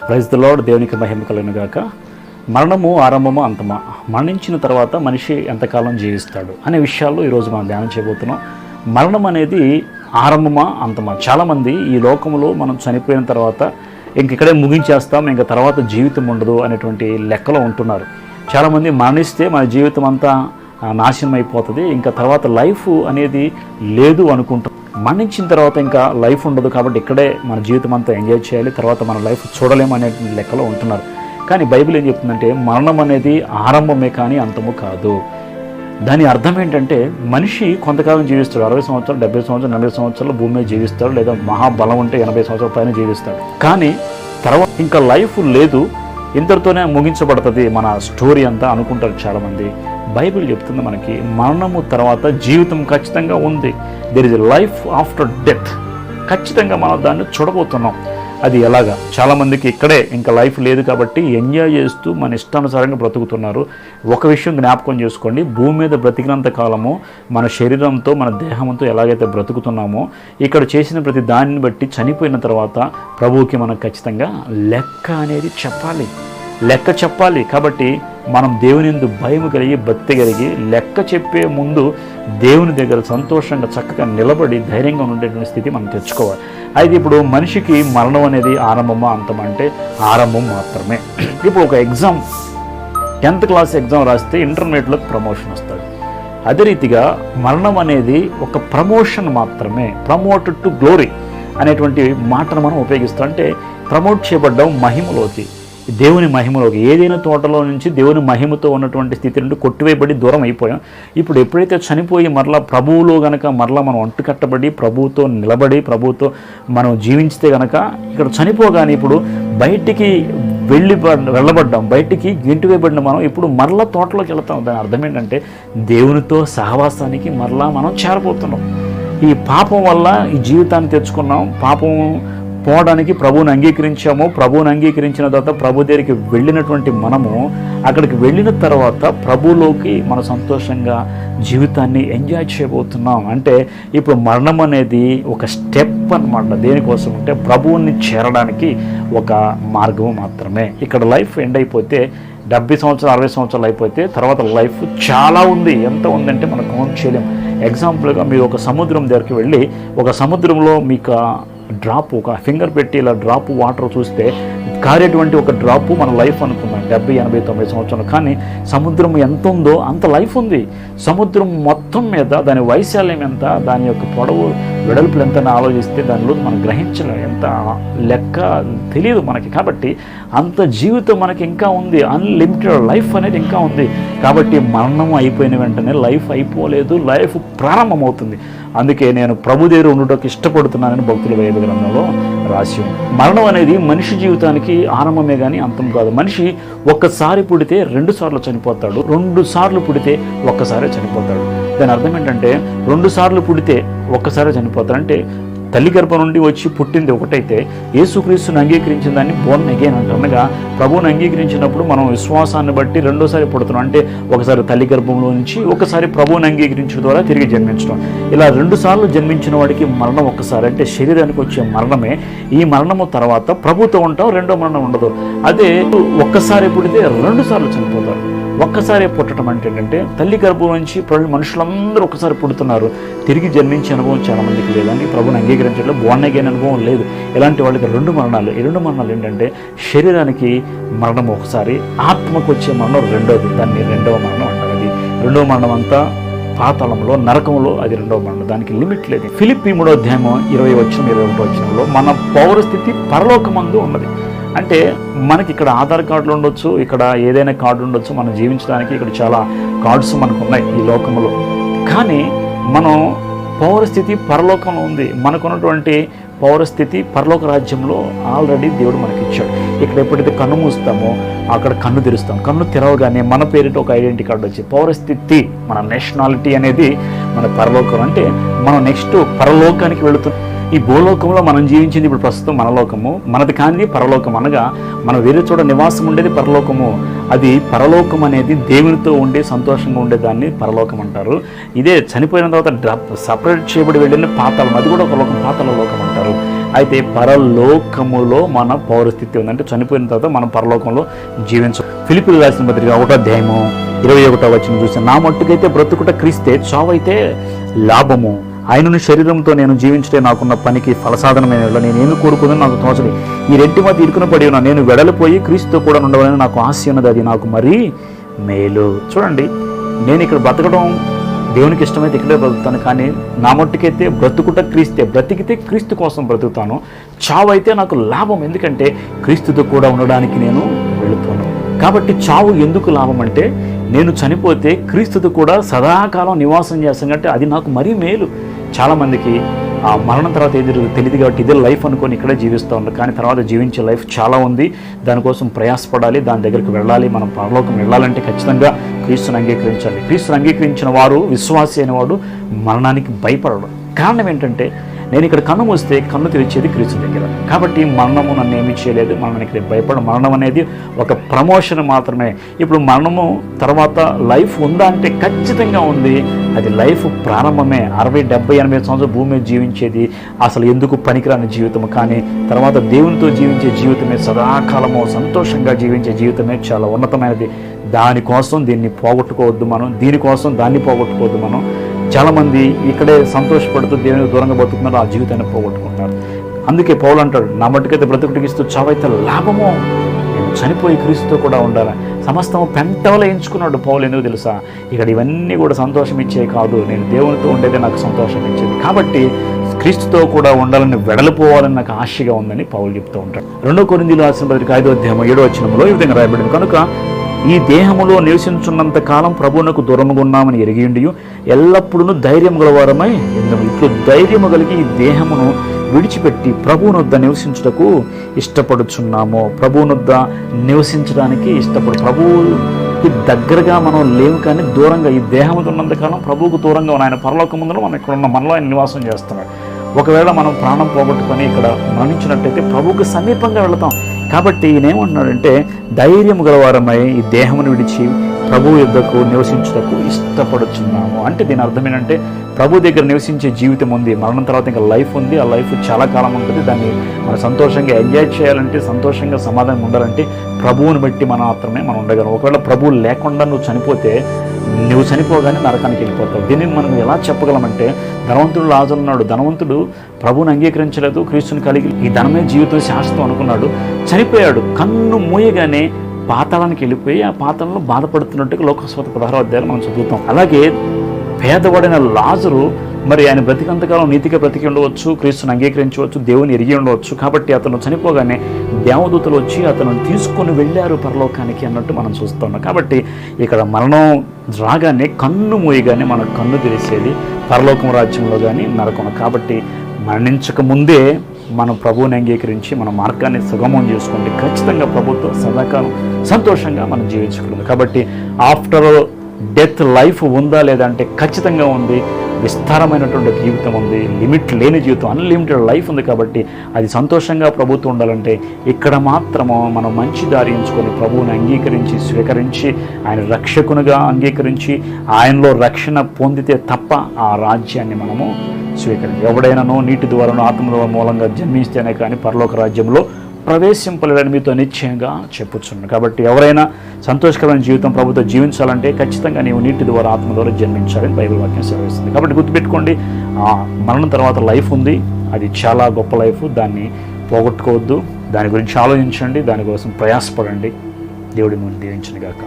Praise the lord. దేవునికి మహిమ కలుగును గాక. మరణము ఆరంభమా అంతమా, మరణించిన తర్వాత మనిషి ఎంతకాలం జీవిస్తాడు అనే విషయాల్లో ఈరోజు మనం ధ్యానం చేయబోతున్నాం. మరణం అనేది ఆరంభమా అంతమా. చాలామంది ఈ లోకంలో మనం చనిపోయిన తర్వాత ఇక్కడే ముగించేస్తాం, ఇంక తర్వాత జీవితం ఉండదు అనేటువంటి లెక్కలో ఉంటున్నారు. చాలామంది మరణిస్తే మన జీవితం అంతా నాశనం అయిపోతుంది, ఇంకా తర్వాత లైఫ్ అనేది లేదు అనుకుంటాం. మరణించిన తర్వాత ఇంకా లైఫ్ ఉండదు కాబట్టి ఇక్కడే మన జీవితం అంతా ఎంజాయ్ చేయాలి, తర్వాత మన లైఫ్ చూడలేము అనే లెక్కలో ఉంటున్నారు. కానీ బైబిల్ ఏం చెప్తుందంటే మరణం అనేది ఆరంభమే కానీ అంతము కాదు. దాని అర్థం ఏంటంటే మనిషి కొంతకాలం జీవిస్తాడు, 60 సంవత్సరాలు, 70 సంవత్సరాలు, 40 సంవత్సరాలు భూమి మీద జీవిస్తాడు, లేదా మహాబలం ఉంటే 80 సంవత్సరాల పైన జీవిస్తాడు. కానీ తర్వాత ఇంకా లైఫ్ లేదు, ఇంతటితోనే ముగించబడుతుంది మన స్టోరీ అంతా అనుకుంటారు చాలామంది. బైబిల్ చెప్తుంది మనకి మరణము తర్వాత జీవితం ఖచ్చితంగా ఉంది. There is a life after death. ఖచ్చితంగా మనం దాన్ని చూడబోతున్నాం. అది ఎలాగా? చాలామందికి ఇక్కడే ఇంకా లైఫ్ లేదు కాబట్టి ఎంజాయ్ చేస్తూ మన ఇష్టానుసారంగా బ్రతుకుతున్నారు. ఒక విషయం జ్ఞాపకం చేసుకోండి, భూమి మీద బ్రతికినంత కాలము మన శరీరంతో మన దేహంతో ఎలాగైతే బ్రతుకుతున్నామో ఇక్కడ చేసిన ప్రతి దానిని బట్టి చనిపోయిన తర్వాత ప్రభువుకి మనం ఖచ్చితంగా లెక్క అనేది లెక్క చెప్పాలి. కాబట్టి మనం దేవుని యందు భయం కలిగి భక్తి కలిగి లెక్క చెప్పే ముందు దేవుని దగ్గర సంతోషంగా చక్కగా నిలబడి ధైర్యంగా ఉండేటువంటి స్థితి మనం తెచ్చుకోవాలి. అయితే ఇప్పుడు మనిషికి మరణం అనేది ఆరంభమా అంతమా అంటే ఆరంభం మాత్రమే. ఇప్పుడు ఒక ఎగ్జామ్, 10th క్లాస్ ఎగ్జామ్ రాస్తే ఇంటర్మీడియట్లో ప్రమోషన్ వస్తుంది. అదే రీతిగా మరణం అనేది ఒక ప్రమోషన్ మాత్రమే. ప్రమోటెడ్ టు గ్లోరీ అనేటువంటి మాటను మనం ఉపయోగిస్తాం. అంటే ప్రమోట్ చేయబడ్డం మహిమలోకి, దేవుని మహిమలోకి. ఏదైనా తోటలో నుంచి దేవుని మహిమతో ఉన్నటువంటి స్థితి నుండి కొట్టివేయబడి దూరం అయిపోయాం. ఇప్పుడు ఎప్పుడైతే చనిపోయి మరలా ప్రభువులో గనక మరలా మనం అంటుకట్టబడి ప్రభువుతో నిలబడి ప్రభువుతో మనం జీవించితే గనక ఇక్కడ చనిపోగానే ఇప్పుడు బయటికి వెళ్ళబడ్డాం, బయటికి గెంటివేయబడిన మనం ఇప్పుడు మరలా తోటలోకి వెళ్తాం. దాని అర్థం ఏంటంటే దేవునితో సహవాసానికి మరలా మనం చేరబోతున్నాం. ఈ పాపం వల్ల ఈ జీవితాన్ని తెచ్చుకున్నాం. పాపం పోవడానికి ప్రభువుని అంగీకరించాము. ప్రభువుని అంగీకరించిన తర్వాత ప్రభు దగ్గరికి వెళ్ళినటువంటి మనము అక్కడికి వెళ్ళిన తర్వాత ప్రభువులోకి మన సంతోషంగా జీవితాన్ని ఎంజాయ్ చేయబోతున్నాం. అంటే ఇప్పుడు మరణం అనేది ఒక స్టెప్ అన్నమాట. దేనికోసం అంటే ప్రభువుని చేరడానికి ఒక మార్గం మాత్రమే. ఇక్కడ లైఫ్ ఎండ్ అయిపోతే 70 సంవత్సరాలు 60 సంవత్సరాలు అయిపోతే తర్వాత లైఫ్ చాలా ఉంది. ఎంత ఉందంటే మనం కౌంట్ చేయలేం. ఎగ్జాంపుల్గా మీరు ఒక సముద్రం దగ్గరికి వెళ్ళి ఒక సముద్రంలో మీకు డ్రాప్, ఒక ఫింగర్ పెట్టి ఇలా డ్రాప్ వాటర్ చూస్తే కారేటువంటి ఒక డ్రాపు మన లైఫ్ అనుకున్నాం 70, 80, 90 సంవత్సరాలు. కానీ సముద్రం ఎంత ఉందో అంత లైఫ్ ఉంది. సముద్రం మొత్తం మీద దాని వైశాల్యం ఎంత, దాని యొక్క పొడవు వెడల్పులు ఎంత అని ఆలోచిస్తే దానిలో మనం గ్రహించలేం, ఎంత లెక్క తెలియదు మనకి. కాబట్టి అంత జీవితం మనకి ఇంకా ఉంది, అన్లిమిటెడ్ లైఫ్ అనేది ఇంకా ఉంది. కాబట్టి మరణం అయిపోయిన వెంటనే లైఫ్ అయిపోలేదు, లైఫ్ ప్రారంభమవుతుంది. అందుకే నేను ప్రభు దగ్గర ఉండటకు ఇష్టపడుతున్నానని భక్తుల బైబిల్ గ్రంథంలో రాసి ఉంది. మరణం అనేది మనిషి జీవితానికి ఆరంభమే కానీ అంతం కాదు. మనిషి ఒక్కసారి పుడితే 2 సార్లు చనిపోతాడు, 2 సార్లు పుడితే ఒక్కసారే చనిపోతాడు. దాని అర్థం ఏంటంటే 2 సార్లు పుడితే ఒక్కసారే చనిపోతాడు. అంటే తల్లి గర్భం నుండి వచ్చి పుట్టింది ఒకటైతే యేసుక్రీస్తుని అంగీకరించిన దాన్ని బోర్న్ అగైన్ అంటారు. అనగా ప్రభువుని అంగీకరించినప్పుడు మనం విశ్వాసాన్ని బట్టి 2సారి పుడుతున్నాం. అంటే ఒకసారి తల్లి గర్భంలో నుంచి, ఒకసారి ప్రభువుని అంగీకరించడం ద్వారా తిరిగి జన్మించడం. ఇలా 2 సార్లు జన్మించిన వాడికి మరణం ఒక్కసారి, అంటే శరీరానికి వచ్చే మరణమే. ఈ మరణము తర్వాత ప్రభుతో ఉంటాం, రెండో మరణం ఉండదు. అదే ఒక్కసారి పుడితే 2 సార్లు చనిపోతారు. ఒక్కసారి పుట్టడం అంటే ఏంటంటే తల్లి గర్భం నుంచి మనుషులందరూ ఒక్కసారి పుడుతున్నారు. తిరిగి జన్మించే అనుభవం చాలామందికి లేదండి. ప్రభుని అంగీకరించడంలో బోర్న్ అగైన్ అనుభవం లేదు. ఇలాంటి వాళ్ళకి 2 మరణాలు. ఈ 2 మరణాలు ఏంటంటే శరీరానికి మరణం ఒకసారి, ఆత్మకు వచ్చే మరణం రెండోది. దాన్ని 2వ మరణం అంటారు. అది 2వ మరణం అంతా పాతాళంలో, నరకంలో, అది 2వ మరణం. దానికి లిమిట్ లేదు. ఫిలిప్పీ 3వ అధ్యాయం 20-21 మన పౌరస్థితి పరలోకమందు ఉన్నది. అంటే మనకి ఇక్కడ ఆధార్ కార్డులు ఉండొచ్చు, ఇక్కడ ఏదైనా కార్డు ఉండొచ్చు, మనం జీవించడానికి ఇక్కడ చాలా కార్డ్స్ మనకు ఉన్నాయి ఈ లోకంలో. కానీ మనం పౌరస్థితి పరలోకంలో ఉంది. మనకున్నటువంటి పౌరస్థితి పరలోక రాజ్యంలో ఆల్రెడీ దేవుడు మనకి ఇచ్చాడు. ఇక్కడ ఎప్పుడైతే కన్ను మూస్తామో అక్కడ కన్ను తెరుస్తాం. కన్ను తెరవగానే మన పేరిట ఒక ఐడెంటిటీ కార్డు వచ్చి పౌరస్థితి, మన నేషనాలిటీ అనేది మన పరలోకం. అంటే మనం నెక్స్ట్ పరలోకానికి వెళుతున్నాం. ఈ భూలోకంలో మనం జీవించింది ఇప్పుడు ప్రస్తుతం మన లోకము, మనది కానిది పరలోకం. అనగా మనం వేరే చోట నివాసం ఉండేది పరలోకము. అది పరలోకం అనేది దేవునితో ఉండి సంతోషంగా ఉండేదాన్ని పరలోకం అంటారు. ఇదే చనిపోయిన తర్వాత సపరేట్ చేయబడి వెళ్ళిన పాతాళం, అది కూడా ఒక లోకం, పాతాళ లోకం అంటారు. అయితే పరలోకములో మన పౌరస్థితి ఉంది. అంటే చనిపోయిన తర్వాత మనం పరలోకంలో జీవించం. ఫిలిప్పీయులకు రాసిన పత్రిక 1వ అధ్యాయము 21వ వచనం చూస్తే, నా మట్టుకైతే బ్రతుకుట క్రీస్తే, చావైతే లాభము. ఆయనను శరీరంతో నేను జీవించటే నాకున్న పనికి ఫలసాధనమైన నేను ఏమి కోరుకుందని నాకు తోచని. ఈ రెంటి మధ్య ఇరుకున పడి ఉన్నా. నేను వెడలిపోయి క్రీస్తుతో కూడా ఉండవాలని నాకు ఆశ ఉన్నది, అది నాకు మరీ మేలు. చూడండి, నేను ఇక్కడ బ్రతకడం దేవునికి ఇష్టమైతే ఇక్కడే బ్రతుకుతాను, కానీ నా మట్టుకైతే బ్రతుకుట క్రీస్తే, బ్రతికితే క్రీస్తు కోసం బ్రతుకుతాను. చావు అయితే నాకు లాభం, ఎందుకంటే క్రీస్తుతో కూడా ఉండడానికి నేను వెళుతాను. కాబట్టి చావు ఎందుకు లాభం అంటే, నేను చనిపోతే క్రీస్తుతో కూడా సదాకాలం నివాసం చేస్తాను కాబట్టి అది నాకు మరీ మేలు. చాలామందికి ఆ మరణం తర్వాత ఏది తెలియదు కాబట్టి ఇదే లైఫ్ అనుకొని ఇక్కడే జీవిస్తూ ఉన్నారు, కానీ తర్వాత జీవించే లైఫ్ చాలా ఉంది. దానికోసం ప్రయాసపడాలి, దాని దగ్గరికి వెళ్ళాలి. మనం పరలోకం వెళ్ళాలంటే ఖచ్చితంగా క్రీస్తుని అంగీకరించాలి. క్రీస్తుని అంగీకరించిన వారు, విశ్వాసి అయిన వాడు మరణానికి భయపడడు. కారణం ఏంటంటే, నేను ఇక్కడ కన్ను మూస్తే కన్ను తెరిచేది క్రీస్తు దగ్గర. కాబట్టి మరణము నన్ను ఏమీ చేయలేదు, మరణానికి భయపడ. మరణం అనేది ఒక ప్రమోషన్ మాత్రమే. ఇప్పుడు మరణము తర్వాత లైఫ్ ఉందా అంటే ఖచ్చితంగా ఉంది. అది లైఫ్ ప్రారంభమే. 60, 70, 80 సంవత్సరాలు భూమి మీద జీవించేది అసలు ఎందుకు పనికిరాని జీవితము, కానీ తర్వాత దేవునితో జీవించే జీవితమే, సదాకాలము సంతోషంగా జీవించే జీవితమే చాలా ఉన్నతమైనది. దానికోసం దీన్ని పోగొట్టుకోవద్దు మనం, దీనికోసం దాన్ని పోగొట్టుకోవద్దు మనం. చాలామంది ఇక్కడే సంతోషపడుతూ దేవునికి దూరంగా బతుకుతున్నారు, ఆ జీవితాన్ని పోగొట్టుకుంటున్నారు. అందుకే పౌలు అంటాడు, నా మట్టుకైతే బ్రతుకుటికి ఇస్తూ చావైతే లాభము, నేను చనిపోయి క్రీస్తుతో కూడా ఉండాలి. సమస్తము పెంటవలో ఎంచుకున్నాడు పౌలు. ఎందుకు తెలుసా? ఇక్కడ ఇవన్నీ కూడా సంతోషం ఇచ్చేవి కాదు, నేను దేవునితో ఉండేదే నాకు సంతోషం ఇచ్చేది. కాబట్టి క్రీస్తుతో కూడా ఉండాలని, వెడలిపోవాలని నాకు ఆశగా ఉందని పౌలు చెప్తూ ఉంటాడు. 2 కొరింథీయులకు రాసిన పత్రిక 5వ అధ్యాయం 7వ వచనంలో ఈ విధంగా రాయబడింది, కనుక ఈ దేహములో నివసించున్నంత కాలం ప్రభువునకు దూరముగా ఉన్నామని ఎరిగియుండి ఎల్లప్పుడూ ధైర్యము గలవారమై ఉండుము. ఇట్లు ధైర్యము కలిగి ఈ దేహమును విడిచిపెట్టి ప్రభువునొద్ద నివసించుటకు ఇష్టపడుచున్నాము. ప్రభువునొద్ద నివసించడానికి ప్రభువుకి దగ్గరగా మనం లేవు, కానీ దూరంగా, ఈ దేహముతో ఉన్నంతకాలం ప్రభువుకు దూరంగా ఉన్న ఆయన పరలోకముందులో మనం ఇక్కడ ఉన్న మనలో ఆయన నివాసం చేస్తున్నాడు. ఒకవేళ మనం ప్రాణం పోగొట్టుకొని ఇక్కడ మరణించినట్టయితే ప్రభువుకు సమీపంగా వెళతాం. కాబట్టి ఈయనేమంటున్నాడంటే, ధైర్యం గలవారమై ఈ దేహమును విడిచి ప్రభు యుద్ధకు నివసించుటకు ఇష్టపడుచున్నాము. అంటే దీని అర్థం ఏంటంటే, ప్రభు దగ్గర నివసించే జీవితం ఉంది, మరణం తర్వాత ఇంకా లైఫ్ ఉంది. ఆ లైఫ్ చాలా కాలం ఉంటుంది. దాన్ని మనం సంతోషంగా ఎంజాయ్ చేయాలంటే, సంతోషంగా సమాధానం ఉండాలంటే ప్రభువుని బట్టి మాత్రమే మనం ఉండగలం. ఒకవేళ ప్రభువు లేకుండా నువ్వు చనిపోతే, నువ్వు చనిపోగానే నరకానికి వెళ్ళిపోతావు. దీన్ని మనం ఎలా చెప్పగలమంటే, ధనవంతుడు లాజరు ఉన్నాడు. ధనవంతుడు ప్రభువుని అంగీకరించలేదు, క్రీస్తుని కలిగి ఈ ధనమే జీవితం శాశ్వతం అనుకున్నాడు, చనిపోయాడు. కన్ను మూయగానే పాతాళానికి వెళ్ళిపోయి ఆ పాతాళంలో బాధపడుతున్నట్టుగా లోకస్వార్త 16వ అధ్యాయం మనం చదువుతాం. అలాగే పేదవాడైన లాజరు, మరి ఆయన బ్రతికంతకాలం నీతిగా బ్రతికి ఉండవచ్చు, క్రీస్తుని అంగీకరించవచ్చు, దేవుని ఎరిగి ఉండవచ్చు. కాబట్టి అతను చనిపోగానే దేవదూతలు వచ్చి అతను తీసుకొని వెళ్ళారు పరలోకానికి అన్నట్టు మనం చూస్తున్నాం. కాబట్టి ఇక్కడ మరణం రాగానే, కన్ను మూయగానే మన కన్ను తెరిసేది పరలోకం రాజ్యంలో కానీ నరకం. కాబట్టి మరణించక ముందే మనం ప్రభువుని అంగీకరించి మన మార్గాన్ని సుగమం చేసుకుంటే ఖచ్చితంగా ప్రభుత్వం సదాకాలం సంతోషంగా మనం జీవించగలము. కాబట్టి ఆఫ్టర్ డెత్ లైఫ్ ఉందా లేదా అంటే ఖచ్చితంగా ఉంది. విస్తారమైనటువంటి జీవితం ఉంది, లిమిట్ లేని జీవితం, అన్లిమిటెడ్ లైఫ్ ఉంది. కాబట్టి అది సంతోషంగా ప్రభుత్వం ఉండాలంటే ఇక్కడ మాత్రము మనం మంచి దారి ఎంచుకొని ప్రభువుని అంగీకరించి, స్వీకరించి, ఆయన రక్షకునిగా అంగీకరించి ఆయనలో రక్షణ పొందితే తప్ప ఆ రాజ్యాన్ని మనము స్వీకరించి, ఎవడైనానో నీటి ద్వారానో ఆత్మ మూలంగా జన్మిస్తేనే కానీ పరలోక రాజ్యంలో ప్రవేశింపలేదని మీతో నిశ్చయంగా చెప్పుచున్నాను. కాబట్టి ఎవరైనా సంతోషకరమైన జీవితం ప్రభుత్వం జీవించాలంటే ఖచ్చితంగా నీవు నీటి ద్వారా, ఆత్మ ద్వారా జన్మించాలని బైబిల్ వాక్యం సెలవిస్తుంది. కాబట్టి గుర్తుపెట్టుకోండి, మరణం తర్వాత లైఫ్ ఉంది, అది చాలా గొప్ప లైఫ్. దాన్ని పోగొట్టుకోవద్దు. దాని గురించి ఆలోచించండి, దానికోసం ప్రయాసపడండి. దేవుడి ముందు దీవించును గాక.